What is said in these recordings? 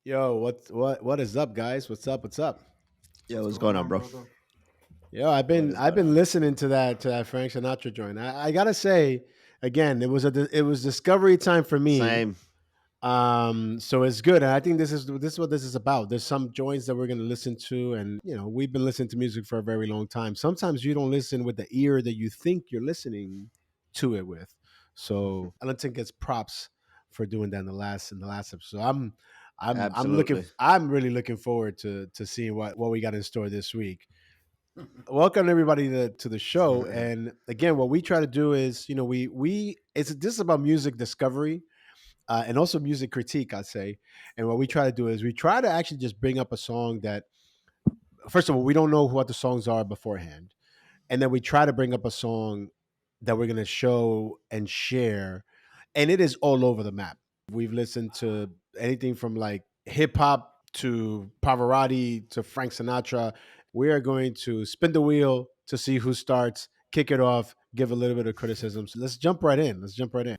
Yo, what is up, guys? What's up? What's up? Yeah, What's what's going going on, on, bro? brother? Yo, I've What been is I've going been on? listening to that Frank Sinatra joint. I gotta say, again, it was discovery time for me. Same. So it's good, and I think this is what this is about. There's some joints that we're gonna listen to, and we've been listening to music for a very long time. Sometimes you don't listen with the ear that you think you're listening to it with. So Ellington gets props for doing that in the last episode. Absolutely. I'm really looking forward to seeing what we got in store this week. Welcome everybody to the show. And again, what we try to do is, we it's this is about music discovery, and also music critique, I'd say. And what we try to do is we try to actually just bring up a song that, first of all, we don't know what the songs are beforehand, and then we try to bring up a song that we're going to show and share, and it is all over the map. We've listened to anything from like hip hop to Pavarotti to Frank Sinatra. We are going to spin the wheel to see who starts, kick it off, give a little bit of criticism. So let's jump right in. Let's jump right in.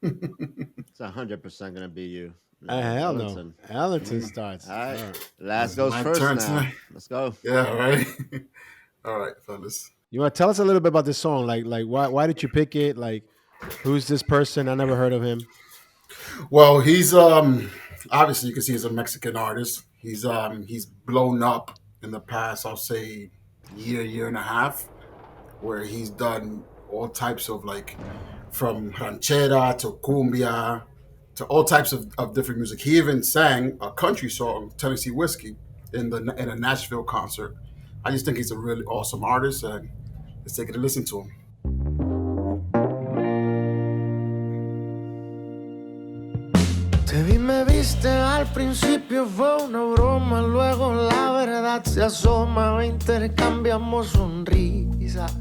It's 100% going to be you. Hell no. Ellington. Ellington Mm, starts. All All right. right. Last it's goes my first turn now. tonight. Let's go. Yeah, right. All right, fellas. You want to tell us a little bit about this song? Like why did you pick it? Like, who's this person? I never heard of him. Well, he's obviously you can see he's a Mexican artist. He's blown up in the past, I'll say year and a half, where he's done all types of like from ranchera to cumbia to all types of different music. He even sang a country song, Tennessee Whiskey, in a Nashville concert. I just think he's a really awesome artist, and let's take it a listen to him. Te vi, me viste, al principio fue una broma, luego la verdad se asoma, intercambiamos sonrisas.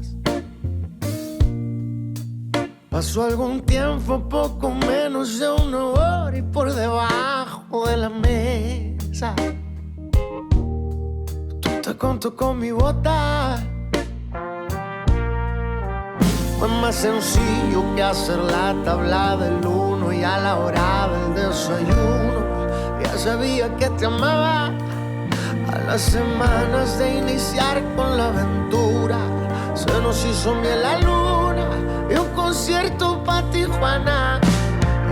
Pasó algún tiempo, poco menos de una hora y por debajo de la mesa tú te contó con mi bota. Fue más sencillo que hacer la tabla del uno y a la hora del desayuno ya sabía que te amaba. A las semanas de iniciar con la aventura se nos hizo miel la luna y un concierto pa' Tijuana.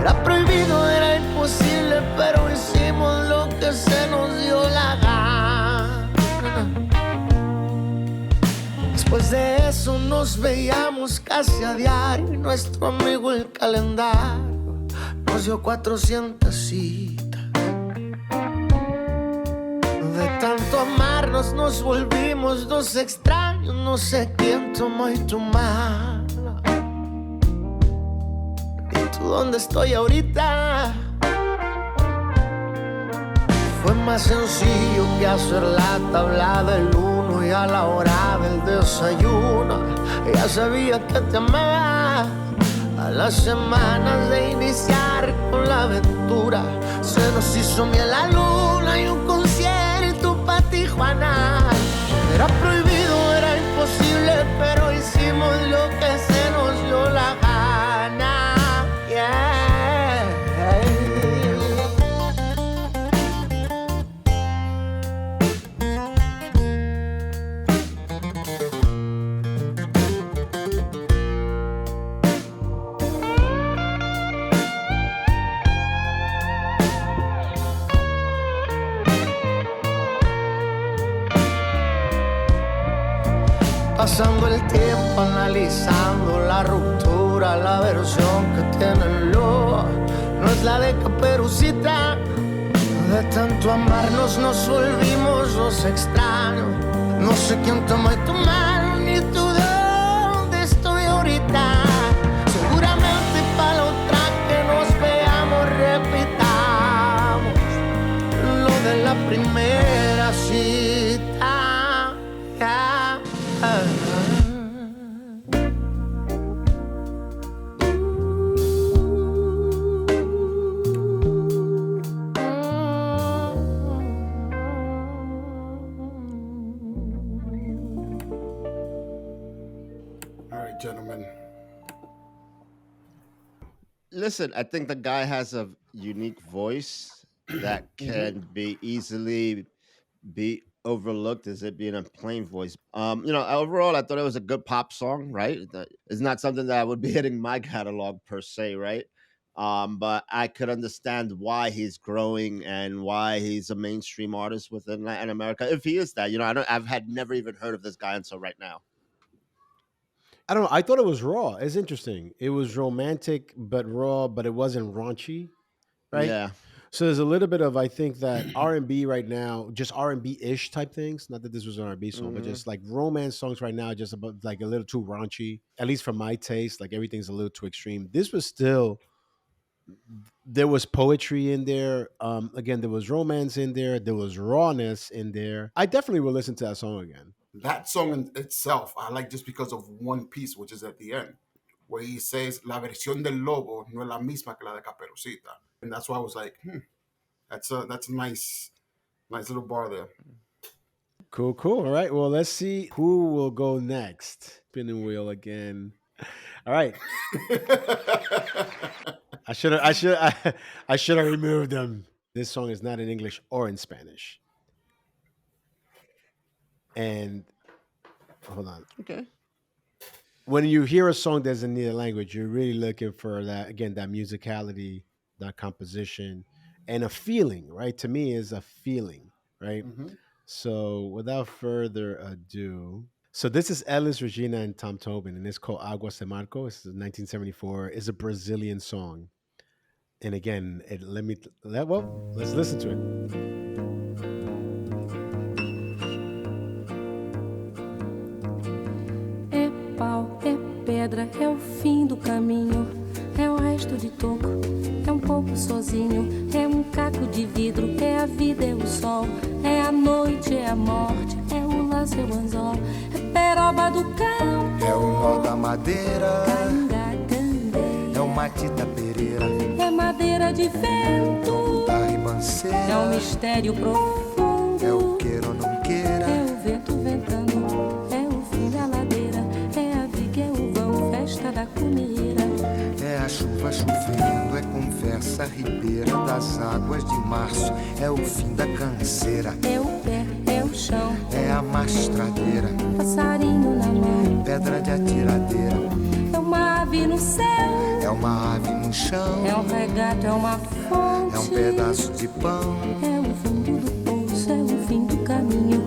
Era prohibido, era imposible, pero hicimos lo que se nos dio la gana. Después de eso nos veíamos casi a diario y nuestro amigo el calendario nos dio 400 citas. De tanto amarnos nos volvimos dos extraños, no sé quién tomó y tu mala. ¿Y tú dónde estoy ahorita? Fue más sencillo que hacer la tabla del uno y a la hora del desayuno ya sabía que te amaba. A las semanas de iniciar con la aventura se nos hizo miel la luna y un concierto pa' Tijuana. Era prohibido, era imposible, pero hicimos lo que se nos dio la gana. Yeah. Pasando el tiempo analizando la ruptura, la versión que tiene el lobo no es la de Caperucita. De tanto amarnos nos volvimos los extraños. No sé quién tomó tu mano ni tú dónde estoy ahorita. Seguramente para la otra que nos veamos repitamos lo de la primera cita. Yeah. All right, gentlemen. Listen, I think the guy has a unique voice. that can be easily be overlooked as it being a plain voice. Overall, I thought it was a good pop song, right? It's not something that would be hitting my catalog per se, right? But I could understand why he's growing and why he's a mainstream artist within Latin America. If he is that, I've had never even heard of this guy until right now. I don't know. I thought it was raw. It's interesting. It was romantic but raw, but it wasn't raunchy, right? Yeah. So there's a little bit of, I think, that R&B right now, just R&B ish type things. Not that this was an R&B song, but just like romance songs right now, just about like a little too raunchy. At least for my taste, like everything's a little too extreme. This was still, there was poetry in there. Again, there was romance in there. There was rawness in there. I definitely will listen to that song again. That song in itself, I like just because of one piece, which is at the end, where he says, "La versión del lobo no es la misma que la de Caperucita," and that's why I was like, that's a nice little bar there. Cool. All right. Well, let's see who will go next. Spinning wheel again. All right. I should have removed them. This song is not in English or in Spanish. And hold on. Okay. When you hear a song that's in neither language, you're really looking for that, again, that musicality, that composition, and a feeling, right? To me, is a feeling, right? So without further ado, so this is Elis Regina and Tom Tobin, and it's called Aguas de Marco. It's 1974. It's a Brazilian song. And again, let's listen to it. Pedra é o fim do caminho, é o resto de toco, é um pouco sozinho, é caco de vidro, é a vida, é o sol, é a noite, é a morte, é o laço, é o anzol, é peroba do campo, é o nó da madeira, é o matita pereira, é madeira de vento, da ribanceira, é um mistério profundo, é o queira ou não queira, é o vento ventando, é o fim da ladeira, é a viga, é o vão, festa da cuneira, é a chuva chovendo, é conversa ribeira das águas de março, é o fim da canseira, é o pé, é o chão, é a mastradeira, passarinho na mão, pedra de atiradeira, é uma ave no céu, é uma ave no chão, é um regato, é uma fonte, é um pedaço de pão, é o fundo do poço, é o fim do caminho,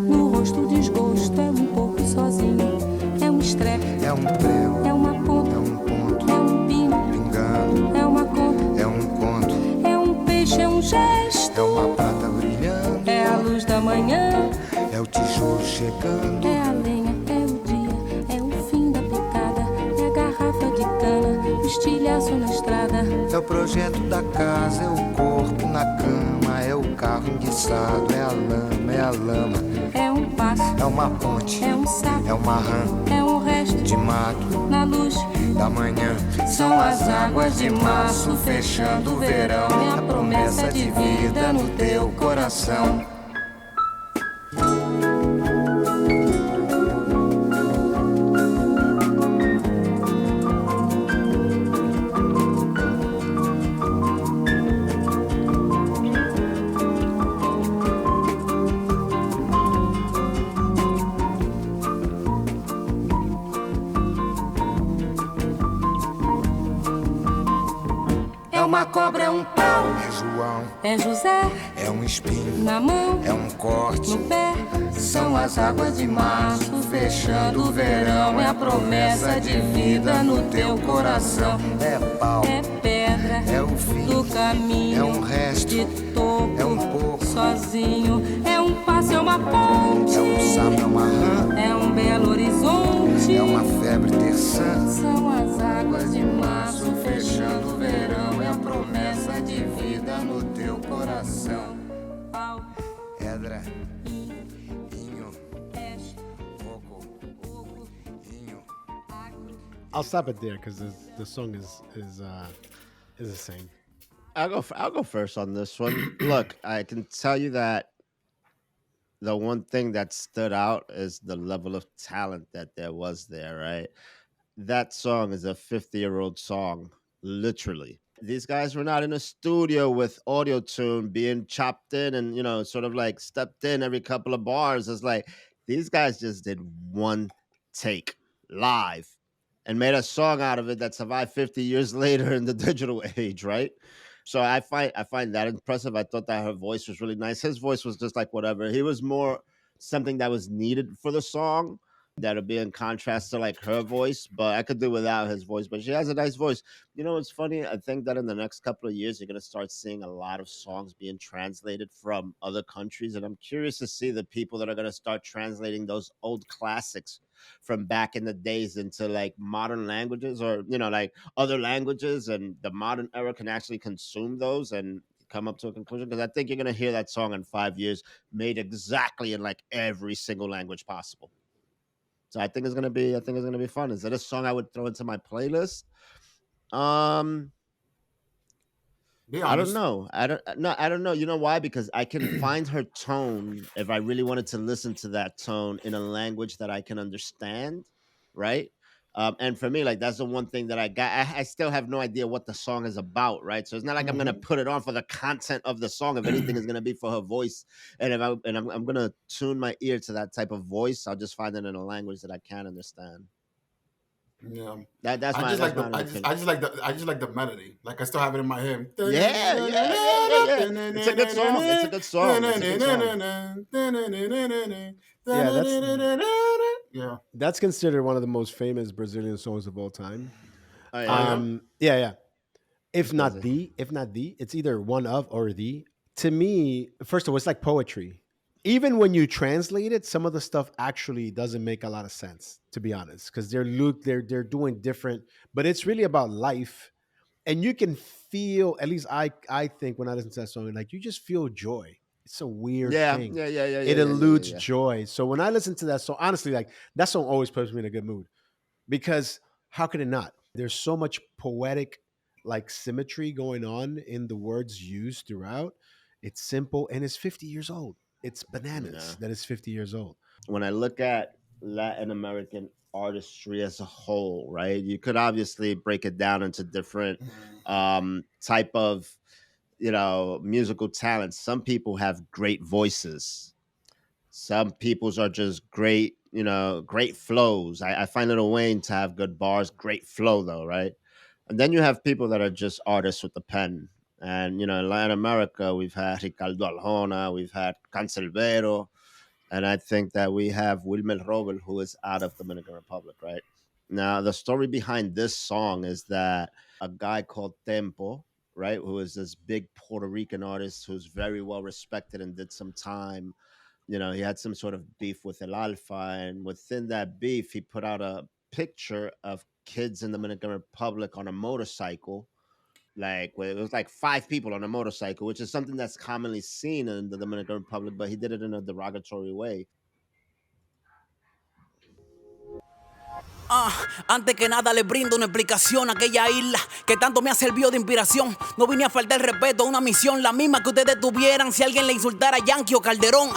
no rosto o desgosto, é um pouco sozinho, é um estrepe, é um prego, é uma ponta, é um ponto, é um pino, pingando, é uma conta, é um conto, é um peixe, é um gesto, é uma prata brilhando, é a luz da manhã, é o tijolo chegando, é a lenha, é o dia, é o fim da picada, é a garrafa de cana, o estilhaço na estrada, é o projeto da casa, é o corpo na cama, é o carro enguiçado, é a lama, é um passo, é uma ponte, é um sapo, é uma rã, é um resto de mato, na luz da manhã, são as águas de março fechando o verão, é a promessa de vida no teu coração. Uma cobra, é um pau, é João, é José, é um espinho, na mão, é um corte, no pé, são as águas de março fechando o verão, é a promessa de vida no teu coração, é pau, é pedra, é o fim do caminho, é um resto, de toco, é um pouco, sozinho, é um passo, é uma ponte, é um sapo, é uma rã, é um belo horizonte, é uma febre terçã, são as águas de março fechando o verão, é a promessa de vida no teu coração. Pau, pedra, inho, coco, inho. I'll stop it there because the song is the same. I'll go first on this one. Look, I can tell you that the one thing that stood out is the level of talent that there was there, right? That song is a 50-year-old song, literally. these guys were not in a studio with audio tune being chopped in and sort of like stepped in every couple of bars. It's like these guys just did one take live and made a song out of it that survived 50 years later in the digital age, right? So I find that impressive. I thought that her voice was really nice. His voice was just like whatever. He was more something that was needed for the song, that'll be in contrast to like her voice, but I could do without his voice. But she has a nice voice. It's funny. I think that in the next couple of years, you're gonna start seeing a lot of songs being translated from other countries, and I'm curious to see the people that are gonna start translating those old classics from back in the days into like modern languages, or like other languages, and the modern era can actually consume those and come up to a conclusion. Because I think you're gonna hear that song in 5 years made exactly in like every single language possible. So I think it's gonna be fun. Is that a song I would throw into my playlist? I don't know. I don't know. You know why? Because I can find her tone if I really wanted to listen to that tone in a language that I can understand, right? And for me, like that's the one thing that I got. I still have no idea what the song is about, right? So it's not like I'm gonna put it on for the content of the song. If anything, is gonna be for her voice, and I'm gonna tune my ear to that type of voice, I'll just find it in a language that I can understand. Yeah, That's I just like the opinion. I just like the melody. Like I still have it in my head. Yeah. It's a good song. It's a good song. It's a good song. That's considered one of the most famous Brazilian songs of all time. Oh, yeah. Yeah. If not the, it's either one of or the. To me, first of all, it's like poetry. Even when you translate it, some of the stuff actually doesn't make a lot of sense, to be honest, because they're doing different, but it's really about life. And you can feel, at least I think when I listen to that song, like you just feel joy. It's a weird thing. Yeah. It eludes joy. So when I listen to that song, honestly, like that song always puts me in a good mood, because how could it not? There's so much poetic like symmetry going on in the words used throughout. It's simple and it's 50 years old. It's bananas that it's 50 years old. When I look at Latin American artistry as a whole, right, you could obviously break it down into different type of musical talents. Some people have great voices. Some people's are just great, great flows. I find Lil Wayne to have good bars, great flow though, right? And then you have people that are just artists with the pen. And, in Latin America, we've had Ricardo Arjona, we've had Canserbero, and I think that we have Wilmer Robel, who is out of Dominican Republic, right? Now, the story behind this song is that a guy called Tempo, right, who is this big Puerto Rican artist who's very well respected and did some time, he had some sort of beef with El Alfa, and within that beef, he put out a picture of kids in the Dominican Republic on a motorcycle. Like it was like 5 people on a motorcycle, which is something that's commonly seen in the Dominican Republic, but he did it in a derogatory way. Antes que nada les brindo una explicación a aquella isla que tanto me ha servido de inspiración. No vine a faltar el respeto a una misión, la misma que ustedes tuvieran si alguien le insultara a Yankee o Calderón.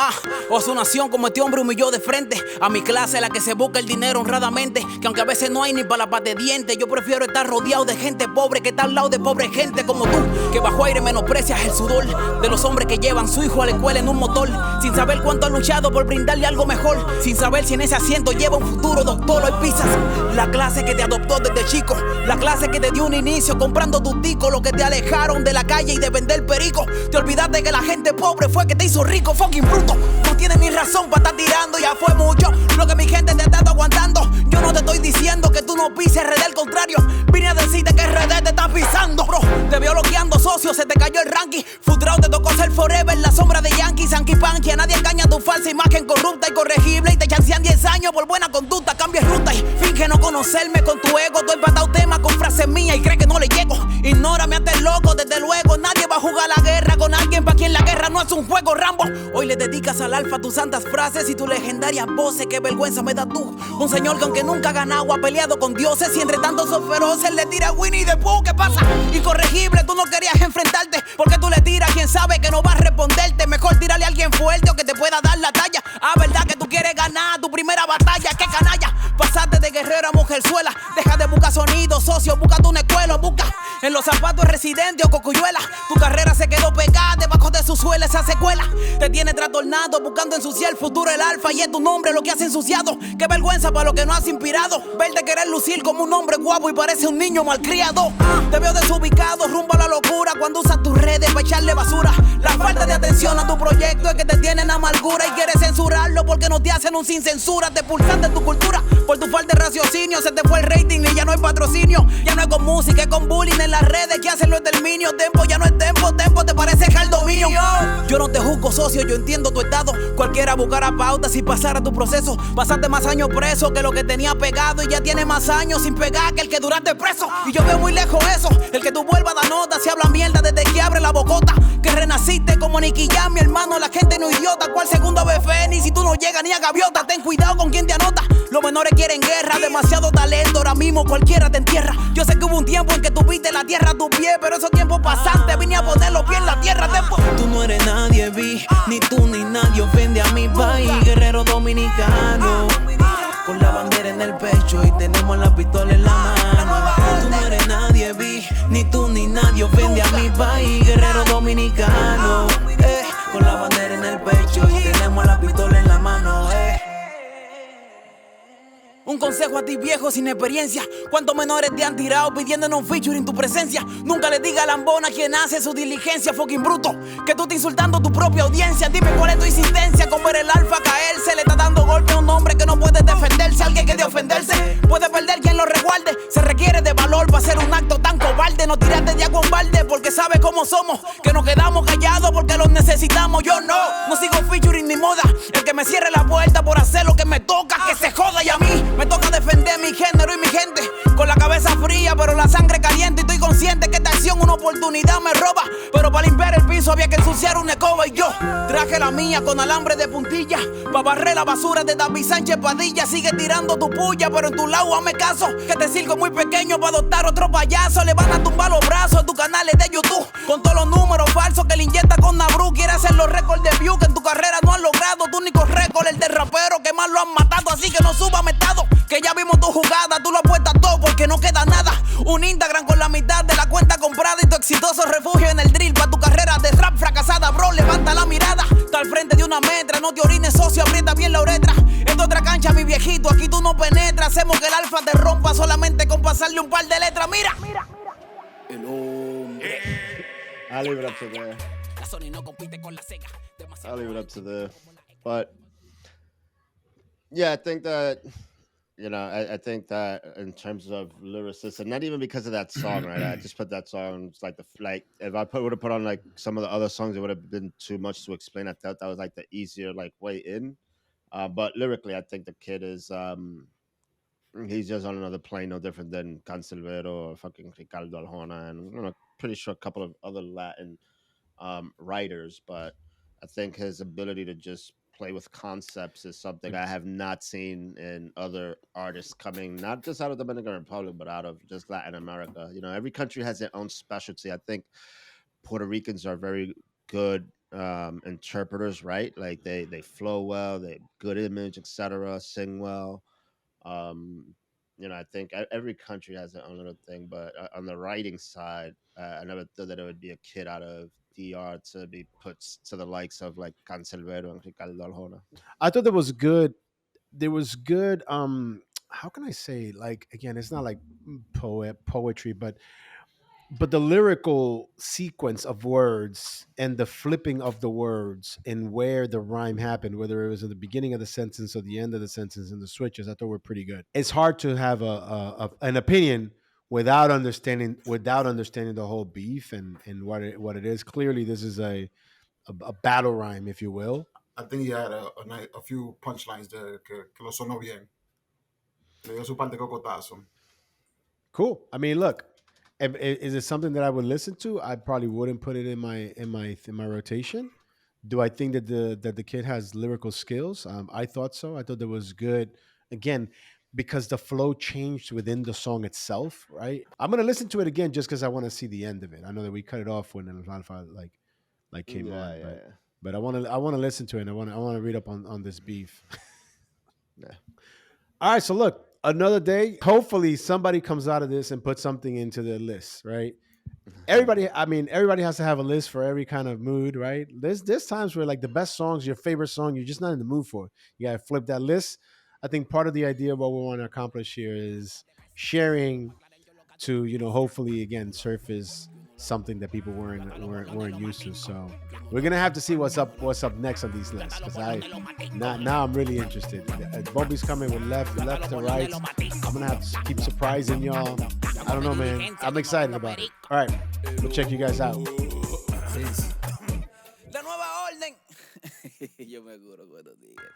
O su nación como este hombre humilló de frente a mi clase, la que se busca el dinero honradamente, que aunque a veces no hay ni para la pata de dientes, yo prefiero estar rodeado de gente pobre que estar al lado de pobre gente como tú, que bajo aire menosprecias el sudor de los hombres que llevan su hijo a la escuela en un motor, sin saber cuánto han luchado por brindarle algo mejor, sin saber si en ese asiento lleva un futuro doctor. Hoy pisas la clase que te adoptó desde chico, la clase que te dio un inicio comprando tus discos, lo que te alejaron de la calle y de vender perico. Te olvidaste que la gente pobre fue que te hizo rico, fucking bruto. No tienes ni razón para estar tirando, ya fue mucho lo que mi gente te está aguantando. Yo no te estoy diciendo que tú no pises RD, al contrario, vine a decirte que RD te está pisando, bro. Te veo bloqueando, socio, se te cayó el ranking. Frustrado te tocó ser forever, la sombra de Yankee, Sanky Panky. A nadie engaña tu falsa imagen corrupta y corregible, y te chancean 10 años por buena conducta. Cambies ruta y finge no conocerme con tu ego. Tú empatado tema con frases mías y cree que no le llego. Ignórame hasta el loco, desde luego. Nadie va a jugar la guerra con alguien para quien la guerra no es un juego, Rambo. Hoy le dedicas al alfa tus santas frases y tus legendarias voces. Qué vergüenza me da tú, un señor que aunque nunca ha ganado ha peleado con dioses, y entre tantos sos feroces le tira a Winnie the Pooh. ¿Qué pasa? Incorregible, tú no querías enfrentarte, porque tú le tiras a quien sabe que no va a responderte. Mejor tirarle a alguien fuerte o que te pueda dar la talla. Verdad que tú quieres ganar tu primera batalla. ¡Qué canalla! Pasaste de guerrero a mujerzuela. Deja de buscar sonido, socio, búscate una escuela, busca En los zapatos de Residente o Cocuyuela. Tu carrera se quedó pegada debajo de su suela esa secuela. Te tiene trastornado buscando ensuciar el futuro el alfa. Y es tu nombre lo que has ensuciado. Qué vergüenza para lo que no has inspirado. Verte querer lucir como un hombre guapo y parece un niño malcriado. Te veo desubicado rumbo a la locura cuando usas tus redes para echarle basura. La falta de atención a tu proyecto es que te tienen amargura y quieres censurarlo porque no te hacen un sin censura. Te pulsan de tu cultura por tu falta de raciocinio. Se te fue el rating y ya no hay patrocinio. Ya no es con música, es con bullying en las redes que hacen los exterminio. Tempo ya no es tempo, tempo te parece caldo mío. Yo no te juzgo, socio, yo entiendo tu estado. Cualquiera buscara pauta si pasara tu proceso. Pasaste más años preso que lo que tenía pegado y ya tiene más años sin pegar que el que duraste preso. Y yo veo muy lejos eso, el que tú vuelvas a dar nota. Si habla mierda desde que abre la bocota. Que renaciste como Nicky Jam, mi hermano, la gente no idiota. ¿Cuál segundo ave Fénix si tú no llegas ni a gaviota? Ten cuidado con quien te anota. Los menores quieren guerra, demasiado talento. Ahora mismo cualquiera te entierra. Yo sé que hubo un tiempo en que tuviste la tierra a tus pies, pero esos tiempos pasantes vine a poner los pies en la tierra. Tú no eres nadie, vi, ni tú ni nadie ofende a mi país. Guerrero dominicano, con la bandera en el pecho y tenemos la pistola en la mano. Tú no eres nadie, vi, ni tú ni nadie ofende a mi país. Guerrero dominicano, con la bandera en el pecho y tenemos la pistola en la mano. Un consejo a ti viejo sin experiencia. ¿Cuántos menores te han tirado pidiéndonos un feature en tu presencia? Nunca le diga a Lambona quien hace su diligencia, fucking bruto. Que tú estás insultando a tu propia audiencia. Dime cuál es tu insistencia con ver el alfa caerse. Le está dando golpe a un hombre que no puede defenderse. Alguien que de ofenderse puede perder quien lo resguarde. Se requiere de valor para hacer un acto tan cobarde. No tiraste de agua en balde porque sabes cómo somos. Que nos quedamos callados porque los necesitamos. Yo no sigo featuring ni moda. El que me cierre la puerta por hacer lo que me toca, que se joda. Y a mí me toca defender mi género y mi gente. Con la cabeza fría pero la sangre caliente. Y estoy consciente que esta acción una oportunidad me roba. Pero para limpiar el piso había que ensuciar una escoba. Y yo traje la mía con alambre de puntilla. Pa' barrer la basura de David Sánchez Padilla. Sigue tirando tu puya pero en tu lado hazme caso. Que te circo muy pequeño para adoptar otro payaso. Le van a tumbar los brazos en tu canales de YouTube. Con todos los números falsos que le inyecta con Nabru. Quiere hacer los récords de view que en tu carrera no has logrado. Tu único récord el de rapero que más lo han matado. Así que no suba metado. Que ya vimos tu jugada, tú lo apuestas todo porque no queda nada. Un Instagram con la mitad de la cuenta comprada y tu exitoso refugio en el drill. Pa' tu carrera de rap fracasada, bro, levanta la mirada. Está al frente de una metra, no te orines, socio, aprieta bien la uretra. En otra cancha, mi viejito, aquí tú no penetras. Hacemos que el alfa te rompa solamente con pasarle un par de letras. Mira. El hombre. I'll leave it up to there. La Sony no compite con la Sega. I'll leave it up to there. But yeah, I think that I think that in terms of lyricists, and not even because of that song, right? I just put that song it's like if I would have put on like some of the other songs, it would have been too much to explain. I thought that was like the easier like way in. But lyrically, I think the kid is he's just on another plane, no different than Cancelbero or fucking Ricardo Arjona, and pretty sure a couple of other Latin writers. But I think his ability to just play with concepts is something I have not seen in other artists coming, not just out of the Dominican Republic, but out of just Latin America. Every country has their own specialty. I think Puerto Ricans are very good interpreters, right? Like they flow well, they good image, etc., sing well. I think every country has their own little thing, but on the writing side, I never thought that it would be a kid out of DR to be put to the likes of like Cancelbero and Ricardo Arjona. I thought there was good. There was good. How can I say? Like again, it's not like poetry, but the lyrical sequence of words and the flipping of the words and where the rhyme happened, whether it was at the beginning of the sentence or the end of the sentence, and the switches, I thought were pretty good. It's hard to have an opinion without understanding the whole beef and what it is. Clearly, this is a battle rhyme, if you will. I think he had a few punchlines there que lo sonó bien. Le dio su par de cocotazo. Cool. I mean, look, is it something that I would listen to? I probably wouldn't put it in my rotation. Do I think that the kid has lyrical skills? I thought so. I thought there was good. Again, because the flow changed within the song itself, right? I'm gonna listen to it again just because I want to see the end of it. I know that we cut it off when El Alfa like came on, but I want to listen to it. And I want to read up on this beef. Yeah. All right, so look, another day. Hopefully, somebody comes out of this and puts something into the list, right? everybody has to have a list for every kind of mood, right? There's times where like the best songs, your favorite song, you're just not in the mood for. You gotta flip that list. I think part of the idea of what we want to accomplish here is sharing to, hopefully again surface something that people weren't used to. So we're gonna have to see what's up next on these lists, because now I'm really interested. Bobby's coming with left and right. I'm gonna have to keep surprising y'all. I don't know, man. I'm excited about it. All right, we'll check you guys out. Peace. La nueva orden. Yo me juro cuando digas.